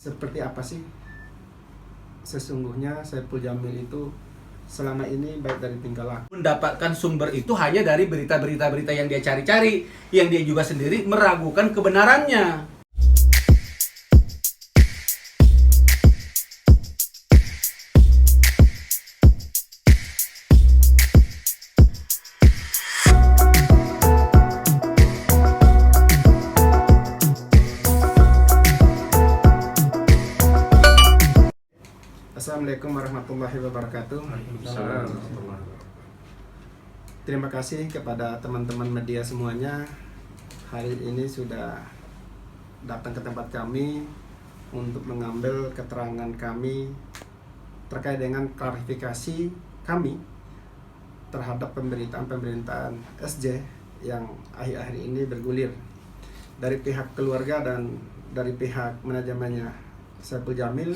Seperti apa sih sesungguhnya Saipul Jamil itu selama ini, baik dari tingkah laku. Mendapatkan sumber itu hanya dari berita-berita yang dia cari-cari, yang dia juga sendiri meragukan kebenarannya. Assalamualaikum warahmatullahi wabarakatuh. Terima kasih kepada teman-teman media semuanya. Hari ini sudah datang ke tempat kami untuk mengambil keterangan kami terkait dengan klarifikasi kami terhadap pemberitaan SJ yang akhir-akhir ini bergulir dari pihak keluarga dan dari pihak manajemennya Saipul Jamil.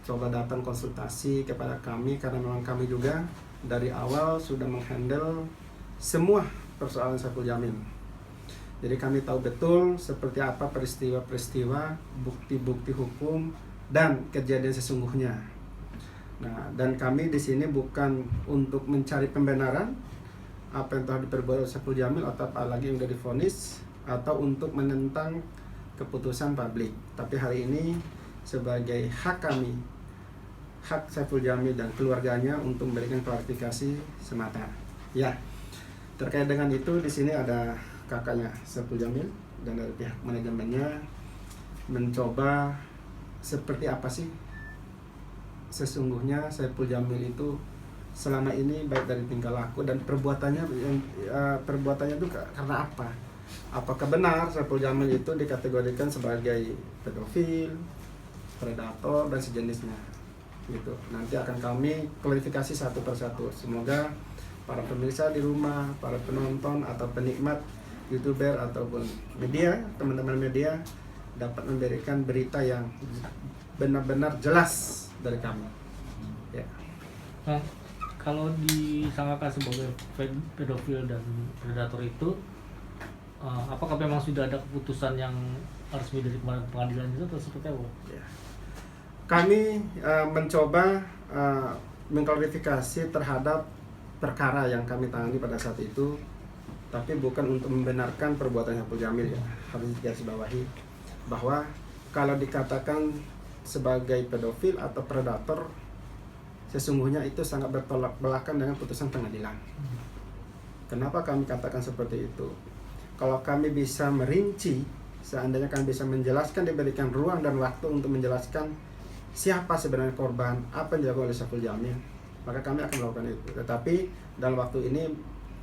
Coba datang konsultasi kepada kami karena memang kami juga dari awal sudah menghandle semua persoalan Saipul Jamil. Jadi kami tahu betul seperti apa peristiwa-peristiwa, bukti-bukti hukum dan kejadian sesungguhnya. Nah, dan kami di sini bukan untuk mencari pembenaran apa yang telah diperbuat oleh Saipul Jamil atau apalagi yang sudah divonis, atau untuk menentang keputusan publik. Tapi hari ini sebagai hak kami, hak Saipul Jamil dan keluarganya untuk memberikan klarifikasi semata. Ya, terkait dengan itu di sini ada kakaknya Saipul Jamil dan dari pihak manajemennya mencoba seperti apa sih sesungguhnya Saipul Jamil itu selama ini, baik dari tingkah laku dan perbuatannya itu karena apa? Apakah benar Saipul Jamil itu dikategorikan sebagai pedofil, predator dan sejenisnya? Gitu. Nanti akan kami klarifikasi satu persatu. Semoga para pemirsa di rumah, para penonton atau penikmat YouTuber ataupun media, teman-teman media dapat memberikan berita yang benar-benar jelas dari kami. Ya. Nah, kalau disangkakan sebagai pedofil dan predator itu, apakah memang sudah ada keputusan yang resmi dari pengadilan itu atau seperti apa? Ya. Kami mencoba mengklarifikasi terhadap perkara yang kami tangani pada saat itu, tapi bukan untuk membenarkan perbuatan Saipul Jamil. Ya, harus digarisbawahi bahwa kalau dikatakan sebagai pedofil atau predator, sesungguhnya itu sangat bertolak belakang dengan putusan pengadilan. Kenapa kami katakan seperti itu? Kalau kami bisa merinci, seandainya kami bisa menjelaskan, diberikan ruang dan waktu untuk menjelaskan siapa sebenarnya korban, apa yang dilakukan oleh Saipul Jamil, maka kami akan melakukan itu. Tetapi dalam waktu ini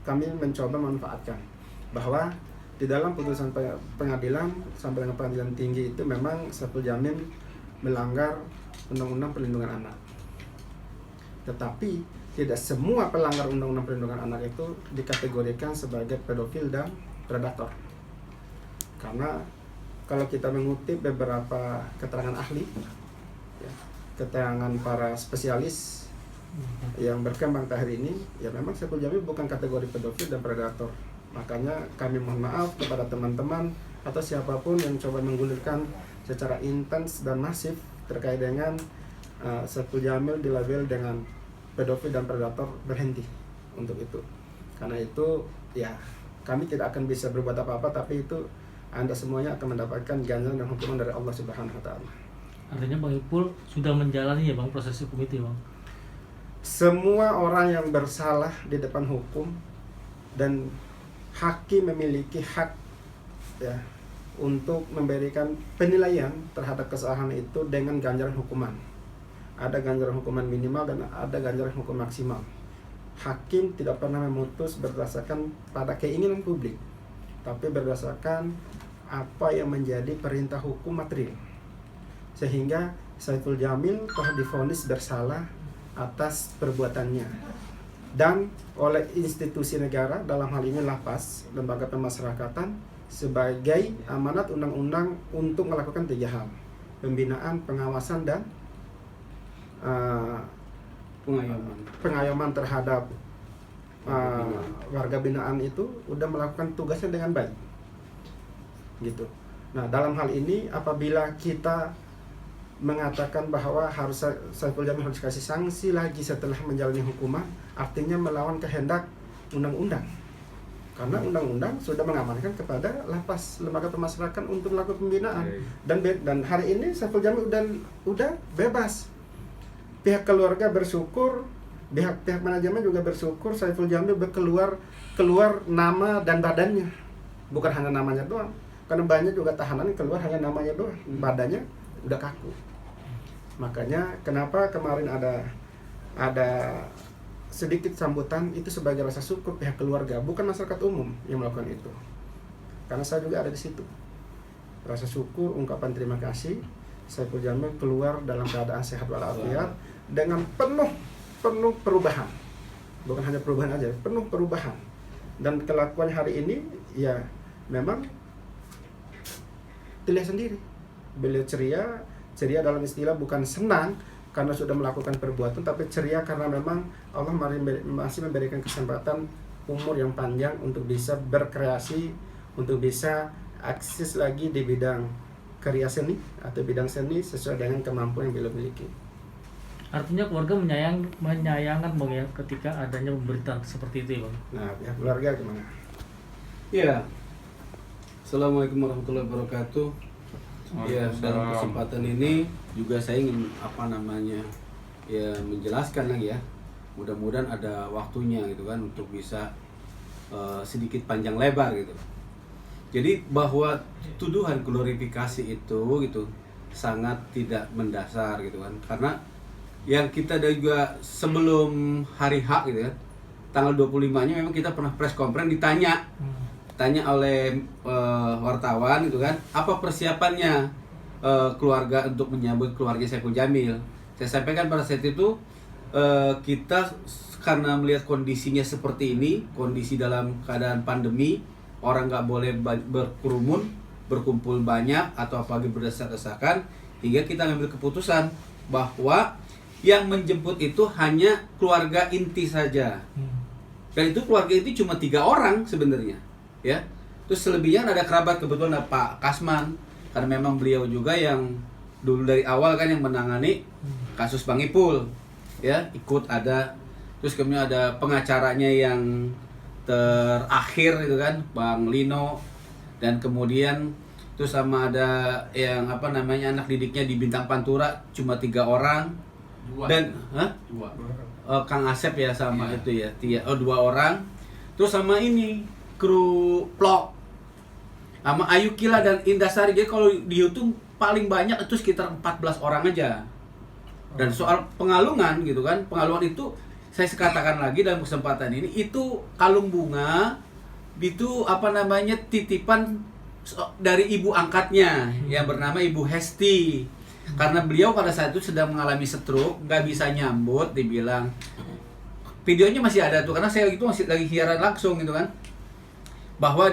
kami mencoba memanfaatkan bahwa di dalam putusan pengadilan sampai dengan pengadilan tinggi itu memang Saipul Jamil melanggar Undang-Undang Perlindungan Anak. Tetapi tidak semua pelanggar Undang-Undang Perlindungan Anak itu dikategorikan sebagai pedofil dan predator. Karena kalau kita mengutip beberapa keterangan ahli, ya, keterangan para spesialis yang berkembang hari ini, ya memang Saipul Jamil bukan kategori pedofil dan predator. Makanya kami mohon maaf kepada teman-teman atau siapapun yang coba menggulirkan secara intens dan masif terkait dengan Saipul Jamil dilabel dengan pedofil dan predator, berhenti untuk itu. Karena itu ya kami tidak akan bisa berbuat apa-apa, tapi itu Anda semuanya akan mendapatkan ganjaran dan hukuman dari Allah Subhanahu wa taala. Artinya Bang Ipul sudah menjalani ya Bang proses hukum itu ya Bang? Semua orang yang bersalah di depan hukum dan hakim memiliki hak ya untuk memberikan penilaian terhadap kesalahan itu dengan ganjaran hukuman. Ada ganjaran hukuman minimal dan ada ganjaran hukum maksimal. Hakim tidak pernah memutus berdasarkan pada keinginan publik, tapi berdasarkan apa yang menjadi perintah hukum material. Sehingga Saipul Jamil telah divonis bersalah atas perbuatannya dan oleh institusi negara, dalam hal ini Lapas, Lembaga Pemasyarakatan, sebagai amanat undang-undang untuk melakukan 3 hal: pembinaan, pengawasan, dan pengayoman terhadap warga binaan itu udah melakukan tugasnya dengan baik gitu. Nah, dalam hal ini apabila kita mengatakan bahwa harus Saiful Jamil harus kasih sanksi lagi setelah menjalani hukuman, artinya melawan kehendak undang-undang. Karena undang-undang sudah mengamankan kepada lapas lembaga pemasyarakatan untuk melakukan pembinaan. Dan hari ini Saiful Jamil udah bebas. Pihak keluarga bersyukur, pihak manajemen juga bersyukur Saiful Jamil keluar nama dan badannya. Bukan hanya namanya doang. Karena banyak juga tahanan keluar hanya namanya doang, badannya udah kaku. Makanya kenapa kemarin ada sedikit sambutan itu sebagai rasa syukur pihak keluarga, bukan masyarakat umum yang melakukan itu. Karena saya juga ada di situ. Rasa syukur, ungkapan terima kasih, Saiful Jamil keluar dalam keadaan sehat walafiat dengan penuh perubahan. Bukan hanya perubahan aja, penuh perubahan. Dan kelakuan hari ini ya memang dilihat sendiri. Beliau ceria dalam istilah bukan senang karena sudah melakukan perbuatan, tapi ceria karena memang Allah masih memberikan kesempatan umur yang panjang untuk bisa berkreasi, untuk bisa akses lagi di bidang karya seni atau bidang seni sesuai dengan kemampuan yang beliau miliki. Artinya keluarga menyayangkan Bang ya ketika adanya pemberitaan seperti itu ya Bang. Nah, pihak keluarga gimana? Ya, Assalamualaikum warahmatullahi wabarakatuh. Ya, dalam kesempatan ini juga saya ingin menjelaskan lagi ya. Mudah-mudahan ada waktunya gitu kan untuk bisa sedikit panjang lebar gitu. Jadi bahwa tuduhan glorifikasi itu gitu sangat tidak mendasar gitu kan. Karena yang kita juga sebelum hari H gitu kan, tanggal 25-nya memang kita pernah press conference ditanya oleh wartawan gitu kan, apa persiapannya keluarga untuk menyambut keluarga Saiful Jamil. Saya sampaikan pada saat itu kita karena melihat kondisinya seperti ini, kondisi dalam keadaan pandemi, orang nggak boleh berkerumun, berkumpul banyak atau apalagi berdesak-desakan, hingga kita ngambil keputusan bahwa yang menjemput itu hanya keluarga inti saja. Dan itu keluarga inti cuma 3 orang sebenarnya. Ya, terus selebihnya ada kerabat, kebetulan ada Pak Kasman, karena memang beliau juga yang dulu dari awal kan yang menangani kasus Bang Ipul, ya ikut ada, terus kemudian ada pengacaranya yang terakhir itu kan Bang Lino, dan kemudian terus sama ada yang anak didiknya di Bintang Pantura cuma 3 orang, dan Kang Asep ya sama itu ya 2 orang, terus sama ini kru vlog sama Ayu Kila dan Indasari. Jadi kalau di YouTube paling banyak itu sekitar 14 orang aja. Dan soal pengalungan gitu kan, pengalungan itu saya katakan lagi dalam kesempatan ini, itu kalung bunga itu titipan dari ibu angkatnya yang bernama Ibu Hesti. Karena beliau pada saat itu sedang mengalami stroke, nggak bisa nyambut, dibilang videonya masih ada tuh, karena saya itu masih lagi siaran langsung gitu kan, bahwa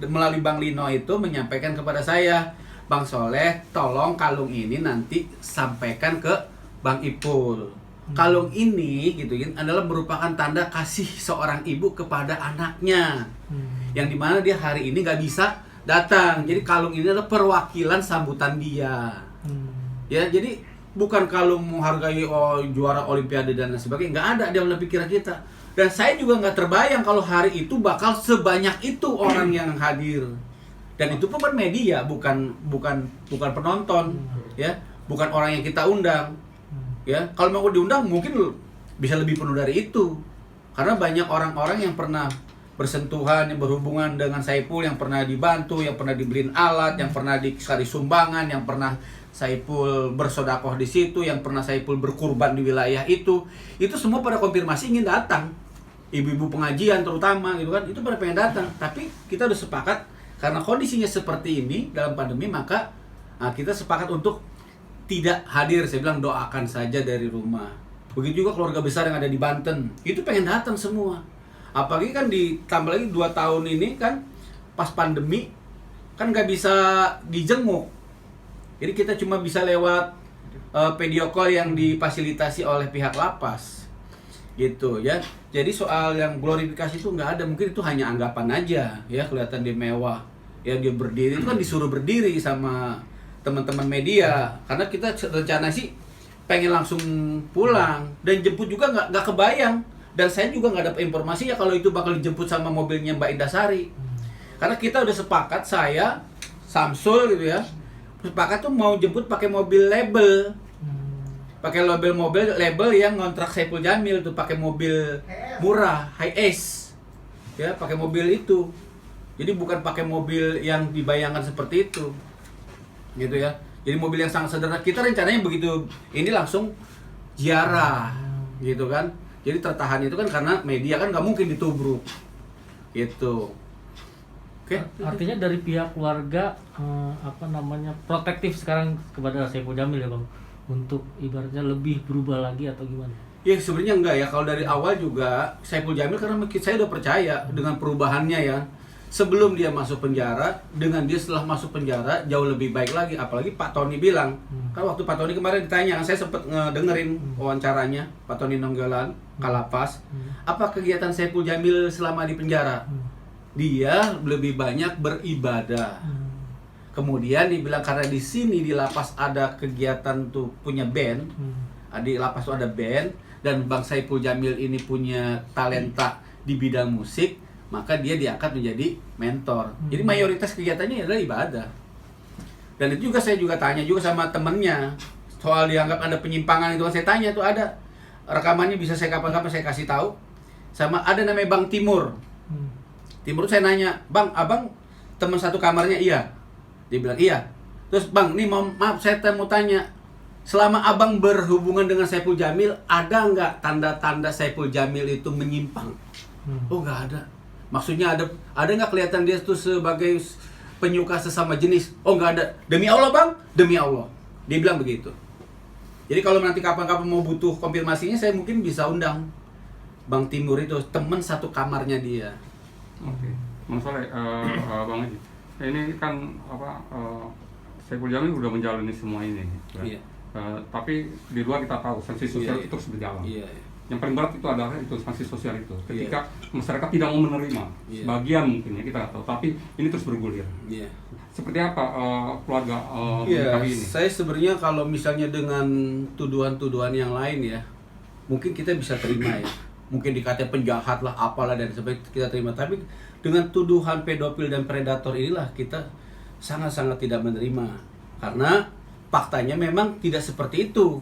melalui Bang Lino itu menyampaikan kepada saya, Bang Soleh, tolong kalung ini nanti sampaikan ke Bang Ipul. Kalung ini gitu kan adalah merupakan tanda kasih seorang ibu kepada anaknya, yang dimana dia hari ini nggak bisa datang. Jadi kalung ini adalah perwakilan sambutan dia. Ya, jadi bukan kalung menghargai juara olimpiade dan sebagainya, nggak ada dalam pikiran kita. Dan saya juga nggak terbayang kalau hari itu bakal sebanyak itu orang yang hadir. Dan itu pun media, bukan penonton, ya, bukan orang yang kita undang, ya. Kalau mau diundang mungkin bisa lebih penuh dari itu, karena banyak orang-orang yang pernah bersentuhan, yang berhubungan dengan Saiful, yang pernah dibantu, yang pernah dibeliin alat, yang pernah dikasih sumbangan, yang pernah Saiful bersodakoh di situ, yang pernah Saiful berkurban di wilayah itu semua pada konfirmasi ingin datang. Ibu-ibu pengajian terutama gitu kan, itu pada pengen datang. Tapi kita udah sepakat karena kondisinya seperti ini dalam pandemi, maka kita sepakat untuk tidak hadir. Saya bilang doakan saja dari rumah. Begitu juga keluarga besar yang ada di Banten, itu pengen datang semua. Apalagi kan ditambah lagi 2 tahun ini kan pas pandemi kan nggak bisa dijenguk. Jadi kita cuma bisa lewat video call yang difasilitasi oleh pihak lapas. Gitu ya. Jadi soal yang glorifikasi itu nggak ada, mungkin itu hanya anggapan aja ya, kelihatan dia mewah. Ya dia berdiri itu kan disuruh berdiri sama teman-teman media, karena kita rencana sih pengen langsung pulang dan jemput juga nggak kebayang, dan saya juga nggak dapat informasi ya kalau itu bakal dijemput sama mobilnya Mbak Indasari, karena kita udah sepakat, saya Samsul gitu ya, sepakat tuh mau jemput pakai mobil label, pakai label yang ngontrak Saipul Jamil tuh, pakai mobil murah high ace ya, pakai mobil itu, jadi bukan pakai mobil yang dibayangkan seperti itu gitu ya. Jadi mobil yang sangat sederhana. Kita rencananya begitu ini langsung ziarah gitu kan. Jadi tertahan itu kan karena media kan nggak mungkin ditubruk gitu. Oke. Artinya dari pihak keluarga protektif sekarang kepada Saipul Jamil ya Bang, untuk ibaratnya lebih berubah lagi atau gimana? Ya sebenarnya enggak ya, kalau dari awal juga Saipul Jamil, karena saya udah percaya dengan perubahannya ya. Sebelum dia masuk penjara, dengan dia setelah masuk penjara jauh lebih baik lagi. Apalagi Pak Tony bilang, kan waktu Pak Tony kemarin ditanya, saya sempat ngedengerin wawancaranya Pak Tony Nonggolan, Kalapas, apa kegiatan Saipul Jamil selama di penjara? Dia lebih banyak beribadah. Kemudian dibilang karena di sini di lapas ada kegiatan tuh punya band, di lapas tuh ada band, dan Bang Saipul Jamil ini punya talenta di bidang musik, maka dia diangkat menjadi mentor. Jadi mayoritas kegiatannya adalah ibadah. Dan itu juga saya juga tanya juga sama temennya soal dianggap ada penyimpangan itu, saya tanya tuh ada rekamannya, bisa saya kapan-kapan saya kasih tahu. Sama ada namanya Bang Timur. Timur saya nanya, "Bang, abang teman satu kamarnya?" "Iya." Dia bilang, "Iya." Terus, "Bang, nih maaf saya mau tanya, selama abang berhubungan dengan Saipul Jamil, ada nggak tanda-tanda Saipul Jamil itu menyimpang?" "Oh, nggak ada." "Maksudnya ada nggak kelihatan dia tuh sebagai penyuka sesama jenis?" "Oh, nggak ada." "Demi Allah Bang, demi Allah." Dia bilang begitu. Jadi kalau nanti kapan-kapan mau butuh konfirmasinya, saya mungkin bisa undang Bang Timur itu, teman satu kamarnya dia. Oke, Mas Soleh, Bang Haji, ini kan Saipul Jamil udah menjalani semua ini, ya? Iya. Tapi di luar kita tahu sanksi sosial Iya, itu terus berjalan. Iya. Yang paling berat itu adalah itu sanksi sosial itu. Ketika masyarakat tidak mau menerima, sebagian mungkin ya kita nggak tahu, tapi ini terus bergulir. Iya. Seperti apa keluarga Iya, menyikapi ini? saya sebenarnya kalau misalnya dengan tuduhan-tuduhan yang lain ya, mungkin kita bisa terima ya. Mungkin dikata penjahat lah, apalah dan sebagainya kita terima. Tapi dengan tuduhan pedofil dan predator inilah kita sangat-sangat tidak menerima. Karena faktanya memang tidak seperti itu,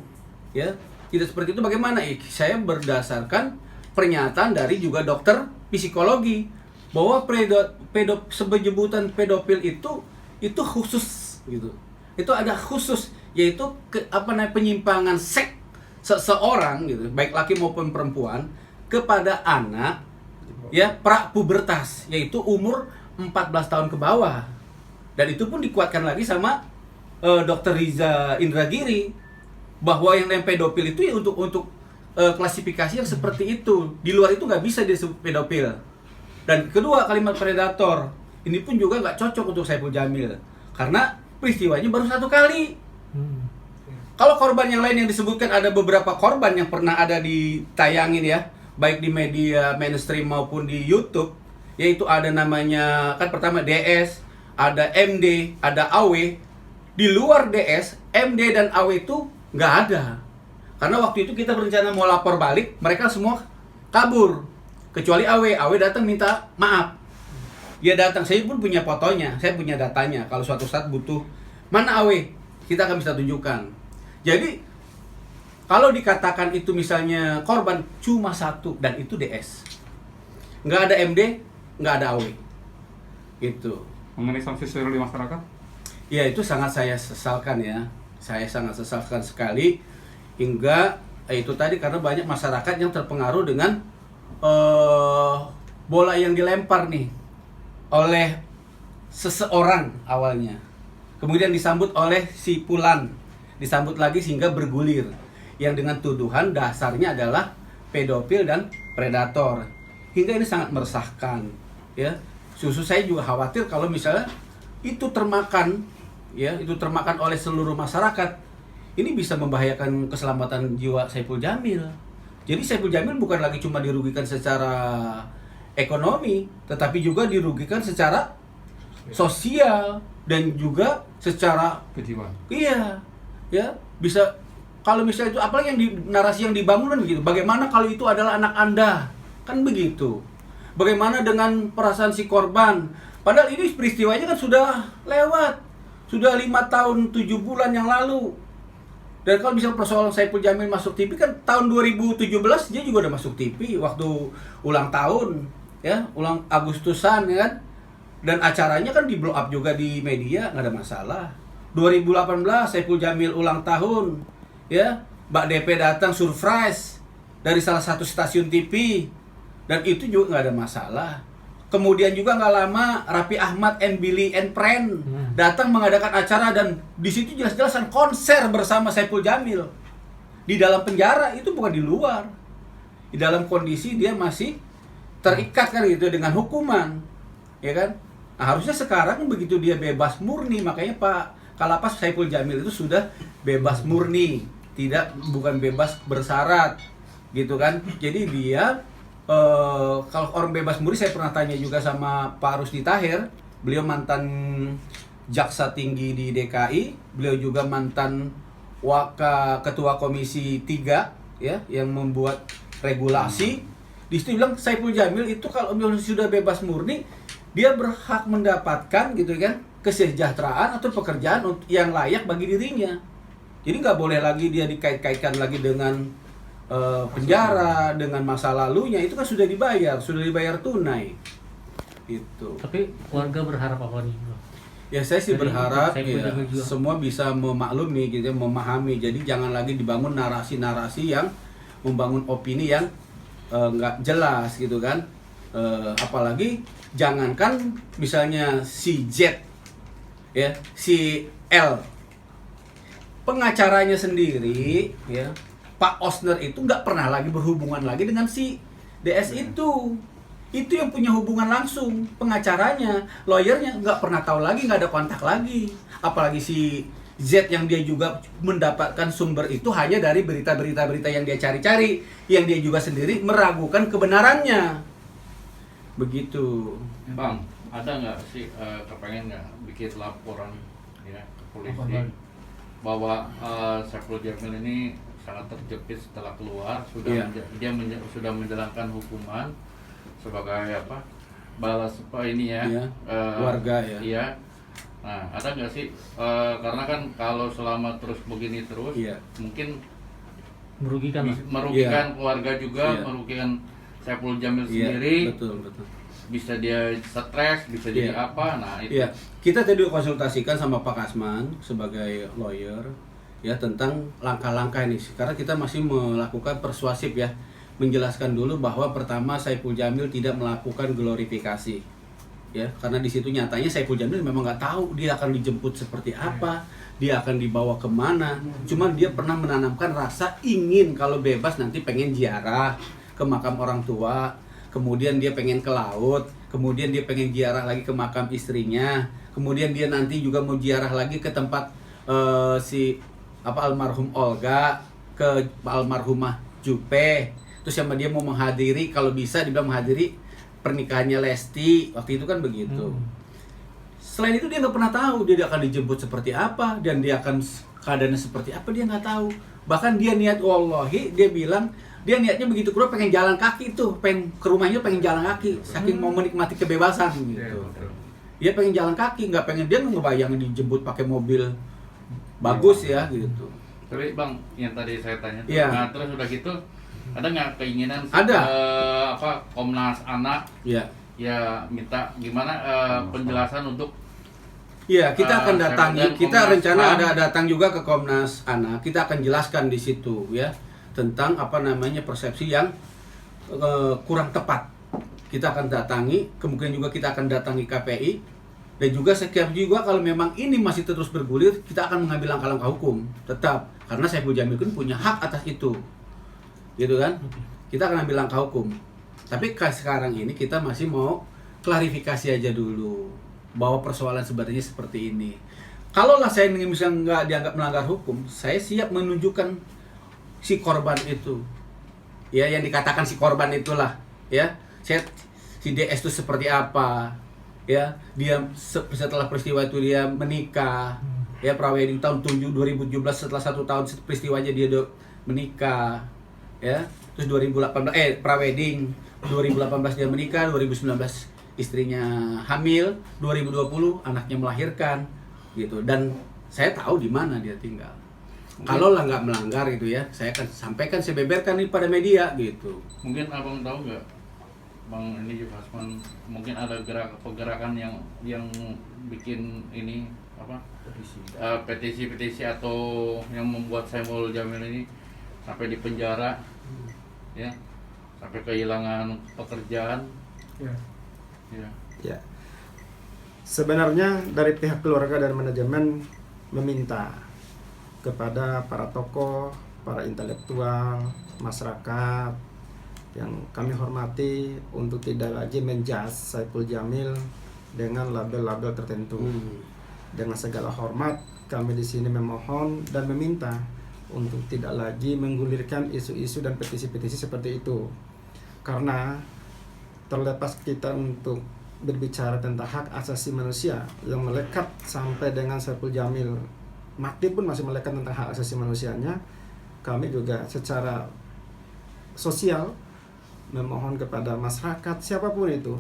ya. Tidak seperti itu bagaimana? Saya berdasarkan pernyataan dari juga dokter psikologi bahwa sebutan pedofil itu khusus gitu. Itu ada khusus, yaitu penyimpangan seks seseorang gitu, baik laki maupun perempuan, kepada anak ya pra-pubertas, yaitu umur 14 tahun ke bawah. Dan itu pun dikuatkan lagi sama Dr. Riza Indragiri bahwa yang namanya pedofil itu ya untuk klasifikasi yang seperti itu. Di luar itu nggak bisa disebut pedofil. Dan kedua, kalimat predator ini pun juga nggak cocok untuk Saipul Jamil karena peristiwanya baru satu kali. Kalau korban yang lain yang disebutkan, ada beberapa korban yang pernah ada ditayangin ya, baik di media mainstream maupun di YouTube, yaitu ada namanya, kan pertama DS, ada MD, ada AW. Di luar DS, MD dan AW itu nggak ada. Karena waktu itu kita berencana mau lapor balik, mereka semua kabur. Kecuali AW datang minta maaf. Dia datang, saya pun punya fotonya, saya punya datanya. Kalau suatu saat butuh, mana AW? Kita akan bisa tunjukkan. Jadi, kalau dikatakan itu misalnya korban cuma satu, dan itu DS. Nggak ada MD, nggak ada AW. Gitu. Mengenai sanksi sosial di masyarakat? Ya, itu sangat saya sesalkan ya. Saya sangat sesalkan sekali. Hingga itu tadi, karena banyak masyarakat yang terpengaruh dengan bola yang dilempar nih oleh seseorang awalnya. Kemudian disambut oleh si Pulan. Disambut lagi sehingga bergulir. Yang dengan tuduhan dasarnya adalah pedofil dan predator. Hingga ini sangat meresahkan. Ya, saya juga khawatir kalau misalnya itu termakan, ya, itu termakan oleh seluruh masyarakat. Ini bisa membahayakan keselamatan jiwa Saipul Jamil. Jadi Saipul Jamil bukan lagi cuma dirugikan secara ekonomi, tetapi juga dirugikan secara sosial. dan juga secara Kejiwaan. iya ya bisa. Kalau misalnya itu apalagi yang narasi yang dibangun kan begitu, bagaimana kalau itu adalah anak Anda, kan begitu. Bagaimana dengan perasaan si korban, padahal ini peristiwanya kan sudah lewat, sudah 5 tahun 7 bulan yang lalu. Dan kalau misalnya persoalan Saipul Jamil masuk TV kan tahun 2017 dia juga udah masuk TV waktu ulang tahun ya, ulang Agustusan ya kan. Dan acaranya kan di blow up juga di media, nggak ada masalah. 2018 Saipul Jamil ulang tahun ya, Mbak DP datang surprise dari salah satu stasiun TV dan itu juga nggak ada masalah. Kemudian juga nggak lama Raffi Ahmad and Billy and Friend datang mengadakan acara dan di situ jelas-jelasan konser bersama Saipul Jamil di dalam penjara, itu bukan di luar, di dalam kondisi dia masih terikat kan gitu dengan hukuman, ya kan? Nah, harusnya sekarang begitu dia bebas murni, makanya Pak Kalapas Saipul Jamil itu sudah bebas murni, bukan bebas bersyarat, gitu kan? Jadi dia kalau orang bebas murni, saya pernah tanya juga sama Pak Rusdi Tahir, beliau mantan jaksa tinggi di DKI, beliau juga mantan ketua komisi 3 ya yang membuat regulasi. Di situ bilang Saipul Jamil itu kalau sudah bebas murni, dia berhak mendapatkan gitu kan kesejahteraan atau pekerjaan yang layak bagi dirinya. Jadi nggak boleh lagi dia dikait-kaitkan lagi dengan penjara, dengan masa lalunya. Itu kan sudah dibayar tunai. Itu. Tapi warga berharap apa nih, Bro? Ya saya sih Dari berharap Saipul ya, Jamil juga. semua bisa memaklumi gitu, memahami. Jadi jangan lagi dibangun narasi-narasi yang membangun opini yang nggak jelas gitu kan. Apalagi jangankan misalnya si Z ya, si L, pengacaranya sendiri ya, Pak Osner itu nggak pernah lagi berhubungan lagi dengan si DS itu yang punya hubungan langsung, pengacaranya, lawyernya nggak pernah tahu lagi, nggak ada kontak lagi. Apalagi si Z yang dia juga mendapatkan sumber itu hanya dari berita-berita yang dia cari-cari, yang dia juga sendiri meragukan kebenarannya. Begitu. Bang, ada nggak sih kepengen nggak bikin laporan ya ke polisi bahwa Saipul Jamil ini sangat terjepit setelah keluar, sudah Iya. sudah menjalankan hukuman sebagai apa, balas apa ini ya, Iya, warga ya. Iya. Nah, ada nggak sih karena kan kalau selama terus begini terus Iya. mungkin Merugikan lah. merugikan keluarga juga, Iya. merugikan Saipul Jamil Iya, sendiri. betul. Bisa dia stres, bisa jadi Iya. apa, nah itu. Iya, kita tadi konsultasikan sama Pak Kasman sebagai lawyer ya tentang langkah-langkah ini. Karena kita masih melakukan persuasif ya, menjelaskan dulu bahwa pertama Saipul Jamil tidak melakukan glorifikasi. Ya, karena di situ nyatanya Saipul Jamil memang nggak tahu dia akan dijemput seperti apa, dia akan dibawa kemana. Cuman dia pernah menanamkan rasa ingin kalau bebas nanti pengen ziarah ke makam orang tua, kemudian dia pengen ke laut, kemudian dia pengen ziarah lagi ke makam istrinya, kemudian dia nanti juga mau ziarah lagi ke tempat si almarhum Olga, ke almarhumah Jupe. Terus sama dia mau menghadiri, kalau bisa dibilang menghadiri pernikahannya Lesti, waktu itu kan begitu. Selain itu dia nggak pernah tahu dia akan dijemput seperti apa dan dia akan keadaannya seperti apa, dia nggak tahu. Bahkan dia niat, wallahi dia bilang dia niatnya begitu keluar pengen jalan kaki tuh, pengen ke rumahnya pengen jalan kaki, saking mau menikmati kebebasan gitu. Dia pengen jalan kaki, nggak pengen, dia ngebayangin dijemput pakai mobil bagus ya gitu. Tapi Bang, yang tadi saya tanya tuh, Iya. nah terus udah gitu ada nggak keinginan Ada. Komnas Anak Ya. ya minta gimana penjelasan untuk Iya, kita akan saya datangi. dan Kita Komnas rencana HAM. ada datang juga ke Komnas Anak. Kita akan jelaskan di situ ya tentang persepsi yang kurang tepat. Kita akan datangi, kemungkinan juga kita akan datangi KPI dan juga setiap juga kalau memang ini masih terus bergulir, kita akan mengambil langkah-langkah hukum tetap karena Saipul Jamil kan punya hak atas itu. Gitu kan? Kita akan ambil langkah hukum. Tapi sekarang ini kita masih mau klarifikasi aja dulu bahwa persoalan sebenarnya seperti ini. Kalaulah saya misalnya nggak dianggap melanggar hukum, saya siap menunjukkan si korban itu, ya yang dikatakan si korban itulah, ya si DS itu seperti apa, ya dia setelah peristiwa itu dia menikah, ya prawedding tahun 2017, setelah 1 tahun peristiwanya dia menikah, ya terus 2018 prawedding, 2018 dia menikah, 2019 istrinya hamil, 2020 anaknya melahirkan gitu. Dan saya tahu di mana dia tinggal. Kalau lah nggak melanggar gitu ya, saya akan sampaikan, saya beberkan ini pada media gitu. Mungkin abang tahu nggak, Bang ini juga Hasman, mungkin ada pergerakan yang bikin ini apa petisi atau yang membuat Saiful Jamil ini sampai di penjara, ya, sampai kehilangan pekerjaan. Ya. Ya. Ya. Sebenarnya dari pihak keluarga dan manajemen meminta kepada para tokoh, para intelektual, masyarakat yang kami hormati untuk tidak lagi menjudge Saiful Jamil dengan label-label tertentu. Dengan segala hormat, kami di sini memohon dan meminta untuk tidak lagi menggulirkan isu-isu dan petisi-petisi seperti itu. Karena terlepas kita untuk berbicara tentang hak asasi manusia yang melekat sampai dengan Saiful Jamil mati pun masih melekat tentang hak asasi manusianya, kami juga secara sosial memohon kepada masyarakat siapapun itu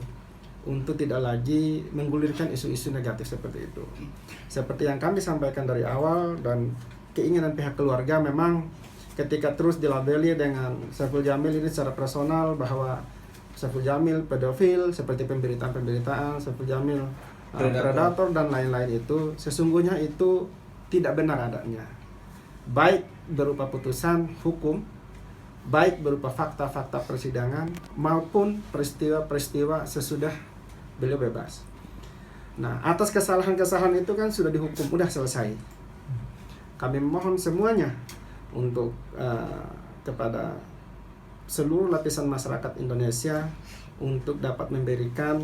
untuk tidak lagi menggulirkan isu-isu negatif seperti itu. Seperti yang kami sampaikan dari awal, dan keinginan pihak keluarga memang ketika terus dilabeli dengan Saiful Jamil ini secara personal bahwa Saiful Jamil pedofil, seperti pemberitaan-pemberitaan Saiful Jamil predator dan lain-lain, itu sesungguhnya itu tidak benar adanya. Baik berupa putusan hukum, baik berupa fakta-fakta persidangan, maupun peristiwa-peristiwa sesudah beliau bebas. Nah, atas kesalahan-kesalahan itu kan sudah dihukum, udah selesai. Kami mohon semuanya untuk kepada seluruh lapisan masyarakat Indonesia untuk dapat memberikan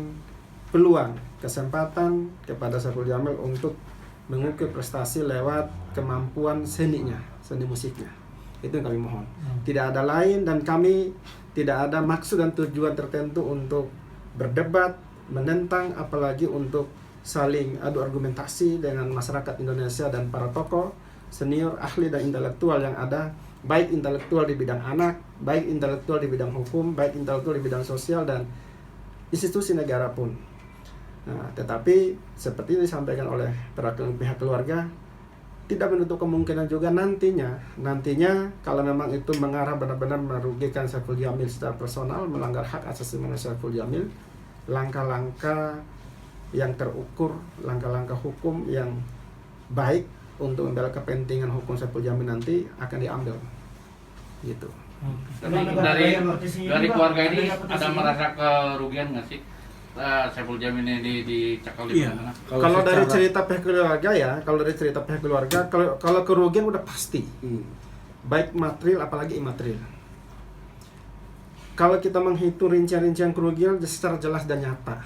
peluang, kesempatan kepada Saiful Jamil untuk mengukir prestasi lewat kemampuan seninya, seni musiknya. Itu yang kami mohon. Tidak ada lain, dan kami tidak ada maksud dan tujuan tertentu untuk berdebat, menentang, apalagi untuk saling adu argumentasi dengan masyarakat Indonesia dan para tokoh, senior, ahli, dan intelektual yang ada, baik intelektual di bidang anak, baik intelektual di bidang hukum, baik intelektual di bidang sosial dan institusi negara pun. Nah, tetapi seperti disampaikan oleh perwakilan pihak keluarga, tidak menutup kemungkinan juga nantinya kalau memang itu mengarah benar-benar merugikan Saiful Jamil secara personal, melanggar hak asasi manusia Saiful Jamil, langkah-langkah yang terukur, langkah-langkah hukum yang baik untuk membela kepentingan hukum Saiful Jamil nanti akan diambil, gitu. Dari keluarga ini ada merasa kerugian nggak sih? Saiful Jamil ini dicekal di mana? Kalau dari cerita pihak keluarga ya, kalau kerugian udah pasti, baik material apalagi imaterial. Kalau kita menghitung rincian-rincian kerugian secara jelas dan nyata,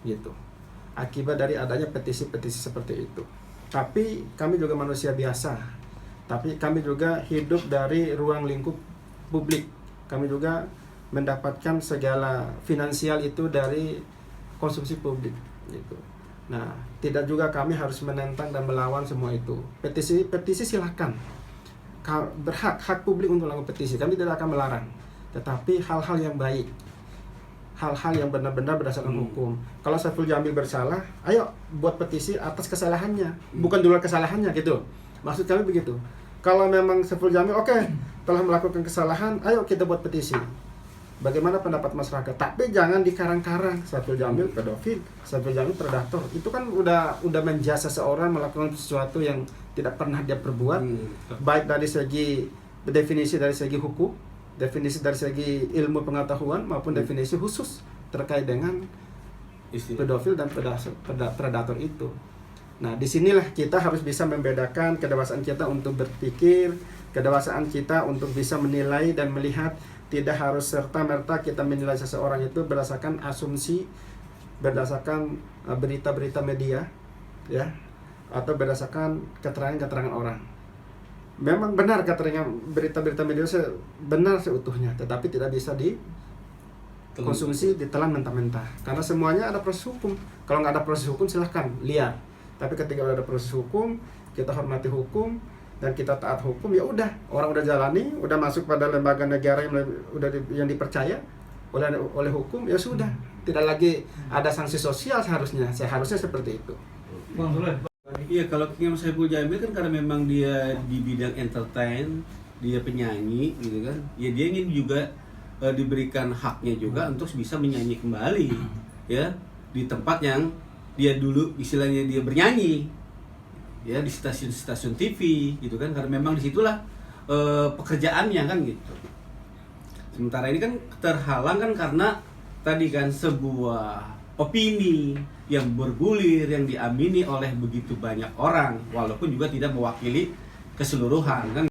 gitu, akibat dari adanya petisi-petisi seperti itu. Tapi kami juga manusia biasa, tapi kami juga hidup dari ruang lingkup publik. Kami juga mendapatkan segala finansial itu dari konsumsi publik, gitu. Nah, tidak juga kami harus menentang dan melawan semua itu. Petisi silakan, hak publik untuk melakukan petisi, kami tidak akan melarang. Tetapi hal-hal yang baik, hal-hal yang benar-benar berdasarkan hukum. Kalau Saiful Jamil bersalah, ayo buat petisi atas kesalahannya, bukan di luar kesalahannya, gitu. Maksud kami begitu. Kalau memang Saiful Jamil telah melakukan kesalahan, ayo kita buat petisi. Bagaimana pendapat masyarakat? Tapi jangan dikarang-karang Saiful Jamil pedofil, Saiful Jamil predator. Itu kan udah menjasa seseorang melakukan sesuatu yang tidak pernah dia perbuat, baik dari segi definisi dari segi hukum, definisi dari segi ilmu pengetahuan, maupun definisi khusus terkait dengan pedofil dan predator itu. Nah, disinilah kita harus bisa membedakan kedewasaan kita untuk berpikir, kedewasaan kita untuk bisa menilai dan melihat. Tidak harus serta-merta kita menilai seseorang itu berdasarkan asumsi, berdasarkan berita-berita media, ya, atau berdasarkan keterangan-keterangan orang. Memang benar keterangan berita-berita media benar seutuhnya, tetapi tidak bisa konsumsi ditelan mentah-mentah. Karena semuanya ada proses hukum. Kalau nggak ada proses hukum silahkan liar. Tapi ketika udah ada proses hukum, kita hormati hukum dan kita taat hukum, ya udah, orang udah jalani, udah masuk pada lembaga negara yang dipercaya oleh hukum, ya sudah, tidak lagi ada sanksi sosial seharusnya seperti itu. Iya, kalau King Saipul Jamil kan karena memang dia di bidang entertain, dia penyanyi gitu kan, ya dia ingin juga diberikan haknya juga untuk bisa menyanyi kembali ya di tempat yang dia dulu istilahnya dia bernyanyi ya, di stasiun-stasiun TV gitu kan, karena memang disitulah pekerjaannya kan gitu. Sementara ini kan terhalang kan karena tadi kan sebuah opini yang bergulir yang diamini oleh begitu banyak orang walaupun juga tidak mewakili keseluruhan kan.